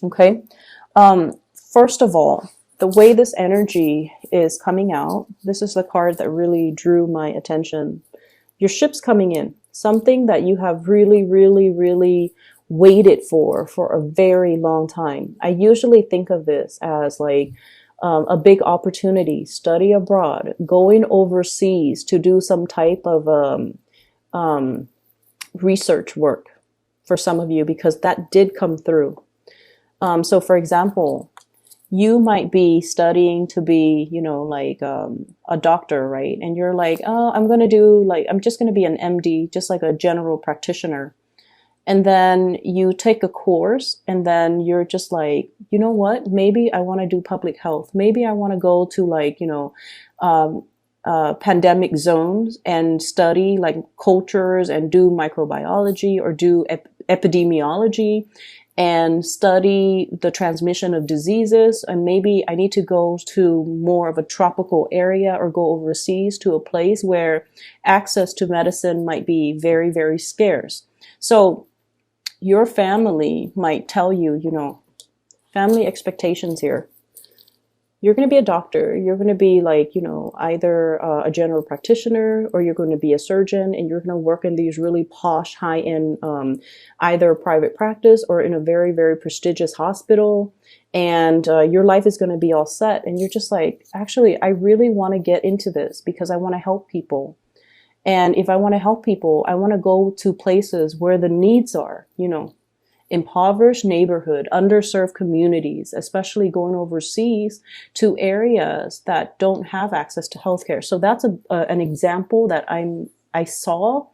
Okay. First of all, the way this energy is coming out, this is the card that really drew my attention. Your ship's coming in, something that you have really, really, really waited for a very long time. I usually think of this as like a big opportunity, study abroad, going overseas to do some type of research work for some of you, because that did come through. So for example, you might be studying to be, like a doctor, right? And you're like, oh, I'm just going to be an MD, just like a general practitioner. And then you take a course and then you're just like, you know what? Maybe I want to do public health. Maybe I want to go to like, pandemic zones and study like cultures and do microbiology or do epidemiology and study the transmission of diseases. And maybe I need to go to more of a tropical area or go overseas to a place where access to medicine might be very, very scarce. So your family might tell you, family expectations here. You're going to be a doctor. You're going to be like, either a general practitioner or you're going to be a surgeon, and you're going to work in these really posh, high-end, either private practice or in a very, very prestigious hospital. And your life is going to be all set. And you're just like, actually, I really want to get into this because I want to help people. And if I want to help people, I want to go to places where the needs are, impoverished neighborhood, underserved communities, especially going overseas to areas that don't have access to healthcare. So that's an example that I saw,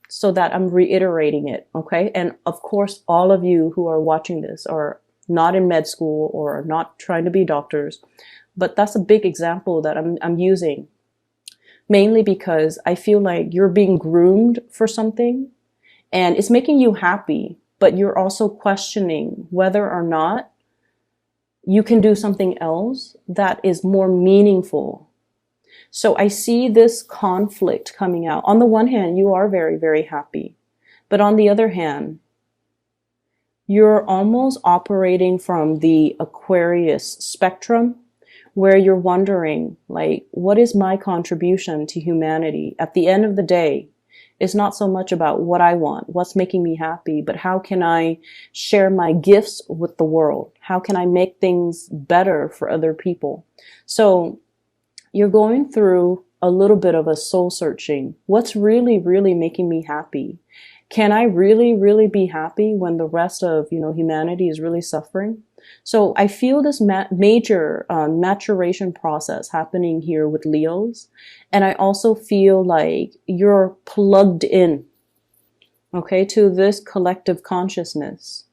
so that I'm reiterating it. Okay. And of course, all of you who are watching this are not in med school or not trying to be doctors, but that's a big example that I'm using. Mainly because I feel like you're being groomed for something and it's making you happy, but you're also questioning whether or not you can do something else that is more meaningful. So I see this conflict coming out. On the one hand, you are very, very happy. But on the other hand, you're almost operating from the Aquarius spectrum, where you're wondering, like, what is my contribution to humanity? At the end of the day, it's not so much about what I want, what's making me happy, but how can I share my gifts with the world? How can I make things better for other people? So you're going through a little bit of a soul searching. What's really, really making me happy? Can I really, really be happy when the rest of, humanity is really suffering? So I feel this major maturation process happening here with Leos. And I also feel like you're plugged in, okay, to this collective consciousness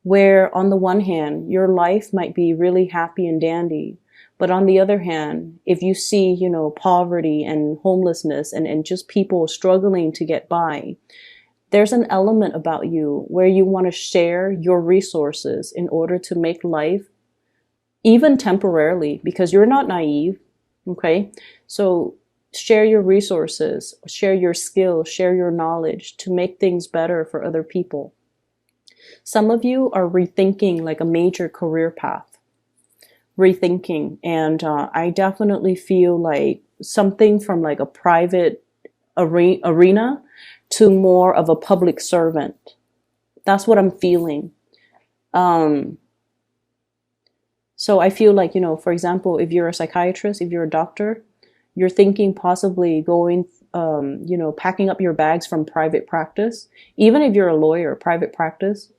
where on the one hand, your life might be really happy and dandy. But on the other hand, if you see, poverty and homelessness and just people struggling to get by, there's an element about you where you want to share your resources in order to make life, even temporarily, because you're not naive, okay? So share your resources, share your skills, share your knowledge to make things better for other people. Some of you are rethinking like a major career path, rethinking. And I definitely feel like something from like a private arena to more of a public servant. That's what I'm feeling. So I feel like, for example, if you're a psychiatrist, if you're a doctor, you're thinking possibly going, packing up your bags from private practice. Even if you're a lawyer, private practice,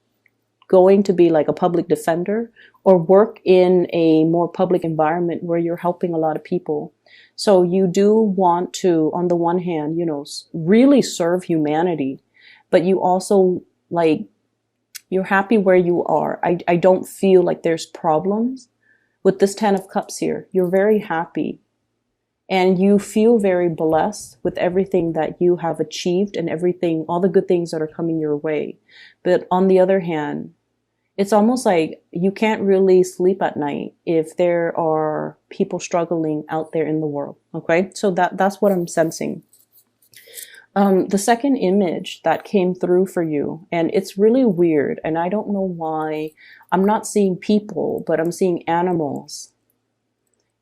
going to be like a public defender or work in a more public environment where you're helping a lot of people. So you do want to, on the one hand, really serve humanity, but you also you're happy where you are. I don't feel like there's problems with this 10 of Cups here. You're very happy and you feel very blessed with everything that you have achieved and everything, all the good things that are coming your way. But on the other hand, it's almost like you can't really sleep at night if there are people struggling out there in the world. Okay. So that's what I'm sensing. The second image that came through for you, and it's really weird, and I don't know why. I'm not seeing people, but I'm seeing animals.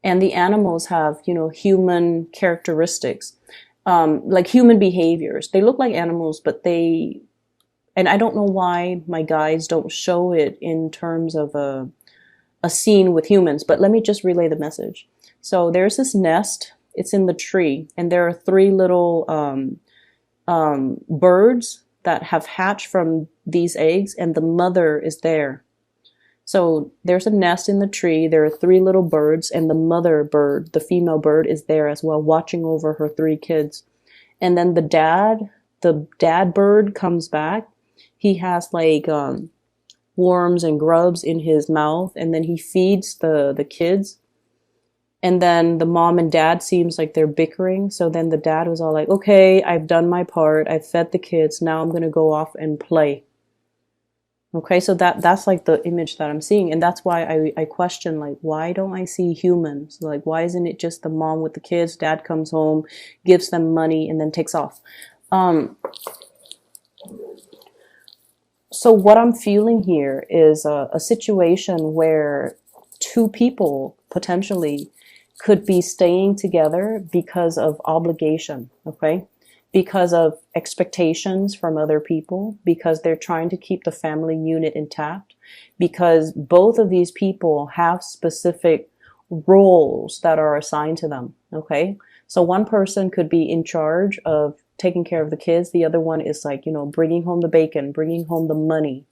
And the animals have, human characteristics, like human behaviors. They look like animals, but and I don't know why my guides don't show it in terms of a scene with humans, but let me just relay the message. So there's this nest, it's in the tree, and there are three little birds that have hatched from these eggs, and the mother is there. So there's a nest in the tree, there are three little birds, and the mother bird, the female bird, is there as well, watching over her three kids. And then the dad bird comes back. He has like worms and grubs in his mouth, and then he feeds the kids. And then the mom and dad seems like they're bickering. So then the dad was all like, okay, I've done my part. I've fed the kids. Now I'm going to go off and play. Okay, so that's like the image that I'm seeing. And that's why I question, like, why don't I see humans? Like, why isn't it just the mom with the kids? Dad comes home, gives them money, and then takes off. So what I'm feeling here is a situation where two people potentially could be staying together because of obligation, okay? Because of expectations from other people, because they're trying to keep the family unit intact, because both of these people have specific roles that are assigned to them, okay? So one person could be in charge of taking care of the kids. The other one is like, bringing home the bacon, bringing home the money.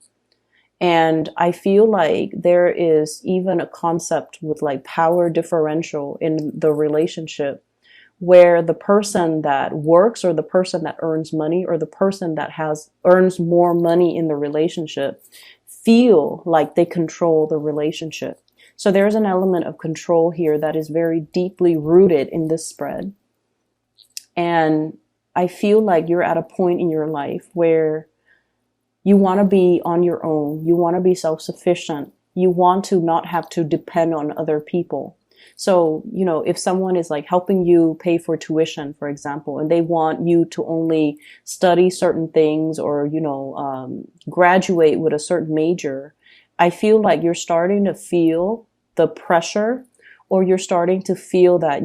And I feel like there is even a concept with like power differential in the relationship, where the person that works or the person that earns money or the person that earns more money in the relationship feel like they control the relationship. So there's an element of control here that is very deeply rooted in this spread. And I feel like you're at a point in your life where you want to be on your own. You want to be self-sufficient. You want to not have to depend on other people. So, if someone is like helping you pay for tuition, for example, and they want you to only study certain things or, graduate with a certain major, I feel like you're starting to feel the pressure, or you're starting to feel that,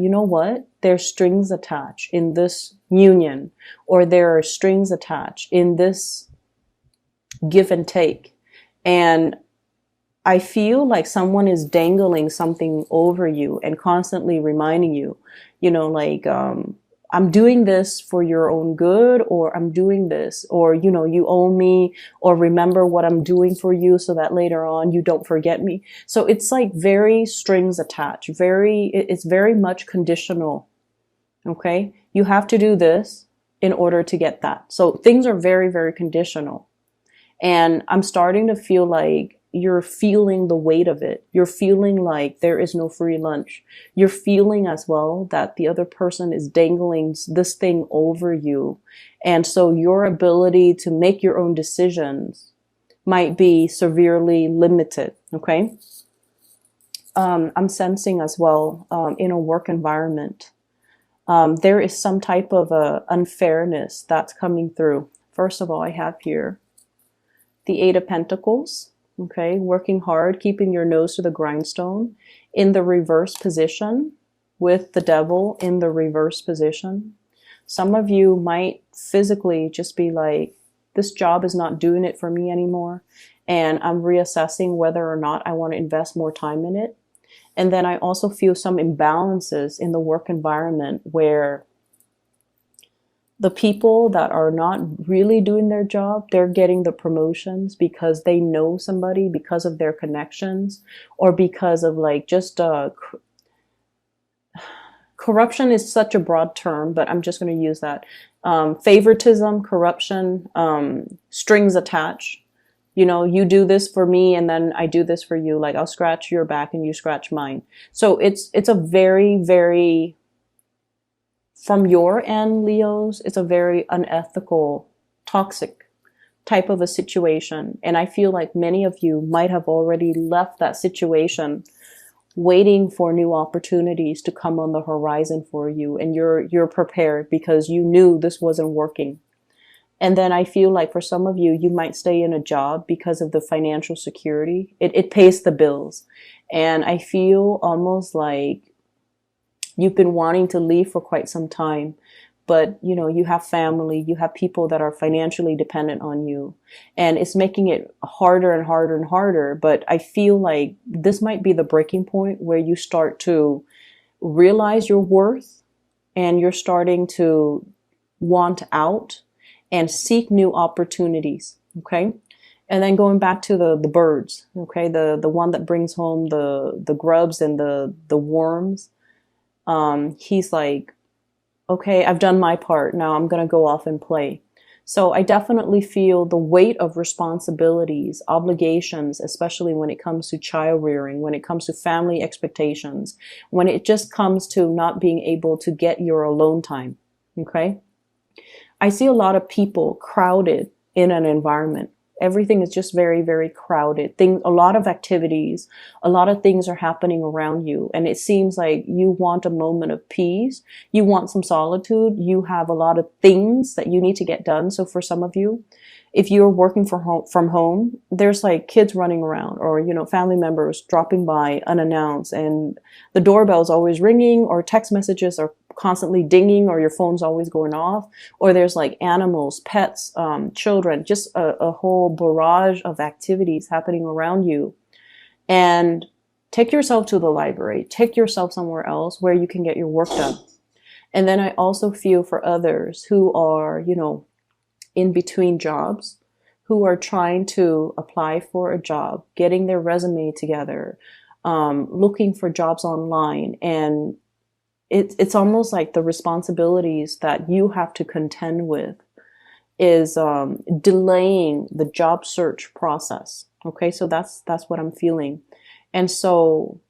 there's strings attached in this union, or there are strings attached in this give and take. And I feel like someone is dangling something over you and constantly reminding you, I'm doing this for your own good, or I'm doing this, or, you owe me, or remember what I'm doing for you so that later on you don't forget me. So it's like very strings attached, it's very much conditional. Okay. You have to do this in order to get that. So things are very, very conditional. And I'm starting to feel like you're feeling the weight of it. You're feeling like there is no free lunch. You're feeling as well that the other person is dangling this thing over you. And so your ability to make your own decisions might be severely limited. Okay. I'm sensing as well, in a work environment, there is some type of unfairness that's coming through. First of all, I have here the Eight of Pentacles. Okay, working hard, keeping your nose to the grindstone, in the reverse position, with the Devil in the reverse position. Some of you might physically just be like, this job is not doing it for me anymore, and I'm reassessing whether or not I want to invest more time in it. And then I also feel some imbalances in the work environment where the people that are not really doing their job, they're getting the promotions because they know somebody, because of their connections, or because of like just corruption is such a broad term, but I'm just going to use that. Favoritism, corruption, strings attached. You do this for me and then I do this for you. Like I'll scratch your back and you scratch mine. So it's a very, very, from your end, Leos, it's a very unethical, toxic type of a situation. And I feel like many of you might have already left that situation waiting for new opportunities to come on the horizon for you, and you're prepared because you knew this wasn't working. And then I feel like for some of you, you might stay in a job because of the financial security. It pays the bills. And I feel almost like you've been wanting to leave for quite some time, but you have family, you have people that are financially dependent on you, and it's making it harder and harder and harder. But I feel like this might be the breaking point where you start to realize your worth, and you're starting to want out and seek new opportunities. Okay. And then going back to the birds, okay, the one that brings home the grubs and the worms. He's like, okay, I've done my part. Now I'm going to go off and play. So I definitely feel the weight of responsibilities, obligations, especially when it comes to child rearing, when it comes to family expectations, when it just comes to not being able to get your alone time. Okay. I see a lot of people crowded in an environment. Everything is just very, very crowded. A lot of activities, a lot of things are happening around you. And it seems like you want a moment of peace. You want some solitude. You have a lot of things that you need to get done. So for some of you, if you're working from home, there's like kids running around, or, family members dropping by unannounced, and the doorbell's always ringing, or text messages are constantly dinging, or your phone's always going off, or there's like animals, pets, children, just a whole barrage of activities happening around you. And take yourself to the library, take yourself somewhere else where you can get your work done. And then I also feel for others who are, in between jobs, who are trying to apply for a job, getting their resume together, looking for jobs online. And it's almost like the responsibilities that you have to contend with is delaying the job search process. Okay, so that's what I'm feeling. And so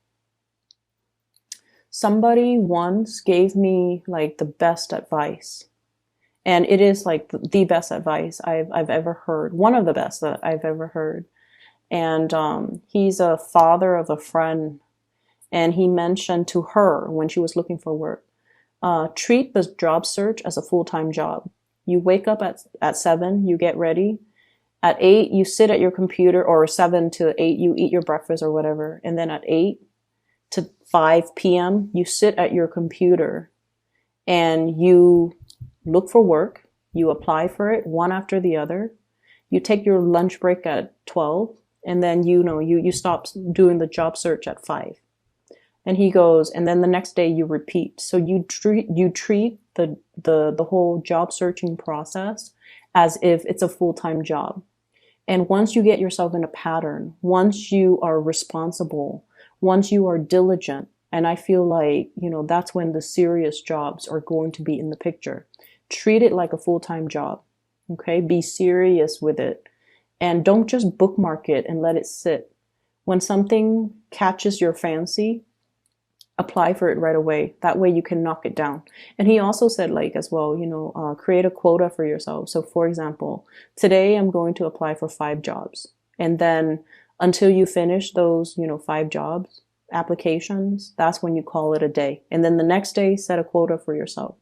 somebody once gave me like the best advice. And it is like the best advice I've ever heard. One of the best that I've ever heard. And he's a father of a friend. And he mentioned to her when she was looking for work, treat the job search as a full-time job. You wake up at 7, you get ready. At 8, you sit at your computer, or 7 to 8, you eat your breakfast or whatever. And then at 8 to 5 p.m., you sit at your computer and you look for work. You apply for it one after the other. You take your lunch break at 12, and then you stop doing the job search at 5. And he goes, and then the next day you repeat. So you treat the whole job searching process as if it's a full-time job. And once you get yourself in a pattern, once you are responsible, once you are diligent, and I feel like, that's when the serious jobs are going to be in the picture. Treat it like a full-time job. Okay? Be serious with it. And don't just bookmark it and let it sit. When something catches your fancy, apply for it right away. That way you can knock it down. And he also said, like, as well, create a quota for yourself. So for example, today I'm going to apply for 5 jobs. And then until you finish those, 5 jobs applications, that's when you call it a day. And then the next day, set a quota for yourself.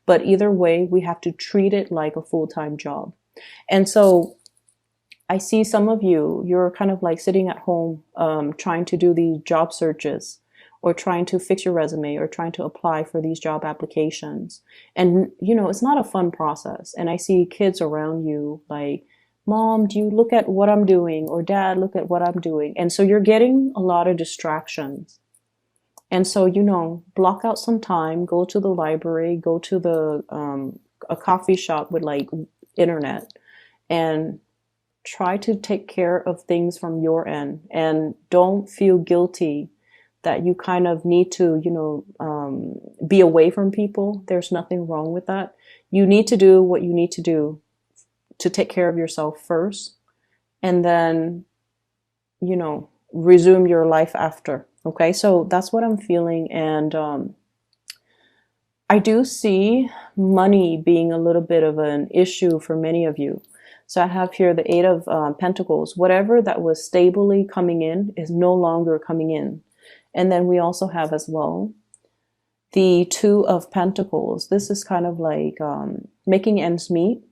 But either way, we have to treat it like a full-time job. And so I see some of you're kind of like sitting at home, trying to do the job searches, or trying to fix your resume, or trying to apply for these job applications. And, it's not a fun process. And I see kids around you like, Mom, do you look at what I'm doing? Or Dad, look at what I'm doing. And so you're getting a lot of distractions. And so, block out some time, go to the library, go to a coffee shop with like internet, and try to take care of things from your end. And don't feel guilty that you kind of need to, be away from people. There's nothing wrong with that. You need to do what you need to do to take care of yourself first, and then, resume your life after. Okay. So that's what I'm feeling. And, I do see money being a little bit of an issue for many of you. So I have here the 8 of Pentacles. Whatever that was stably coming in is no longer coming in. And then we also have as well the Two of Pentacles. This is kind of like making ends meet,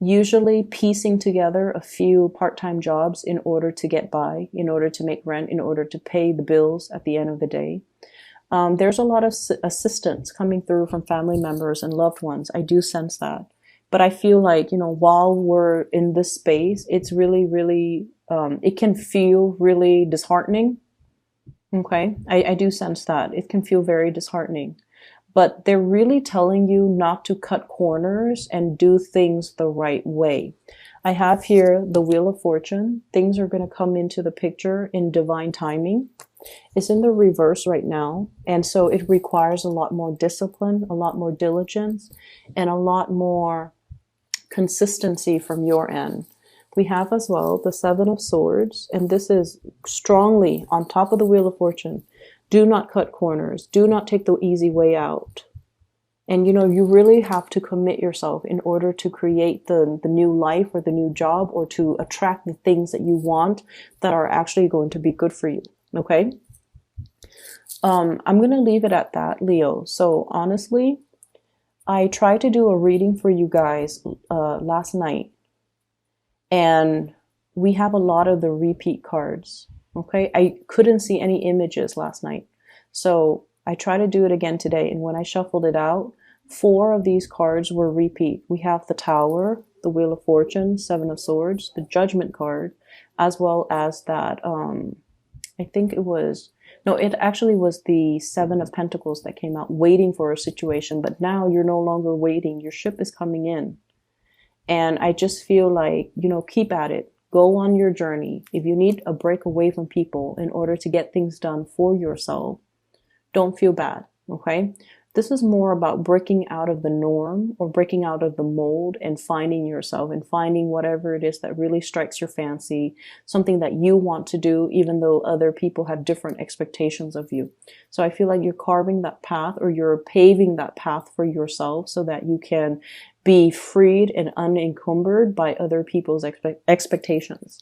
usually piecing together a few part-time jobs in order to get by, in order to make rent, in order to pay the bills at the end of the day. There's a lot of assistance coming through from family members and loved ones. I do sense that. But I feel like, while we're in this space, it's really, really, it can feel really disheartening. Okay. I do sense that. It can feel very disheartening. But they're really telling you not to cut corners and do things the right way. I have here the Wheel of Fortune. Things are going to come into the picture in divine timing. It's in the reverse right now. And so it requires a lot more discipline, a lot more diligence, and a lot more consistency from your end. We have as well the Seven of Swords, and this is strongly on top of the Wheel of Fortune. Do not cut corners. Do not take the easy way out. And you really have to commit yourself in order to create the new life or the new job, or to attract the things that you want that are actually going to be good for you. Okay? I'm going to leave it at that, Leo. So honestly, I tried to do a reading for you guys last night, and we have a lot of the repeat cards. Okay, I couldn't see any images last night, so I tried to do it again today, and when I shuffled it out, 4 of these cards were repeat. We have the Tower, the Wheel of Fortune, Seven of Swords, the Judgment card, as well as that, I think it was, no, it actually was the Seven of Pentacles that came out, waiting for a situation, but now you're no longer waiting. Your ship is coming in. And I just feel like, keep at it. Go on your journey. If you need a break away from people in order to get things done for yourself, don't feel bad, okay? This is more about breaking out of the norm, or breaking out of the mold, and finding yourself and finding whatever it is that really strikes your fancy, something that you want to do, even though other people have different expectations of you. So I feel like you're carving that path, or you're paving that path for yourself, so that you can be freed and unencumbered by other people's expectations.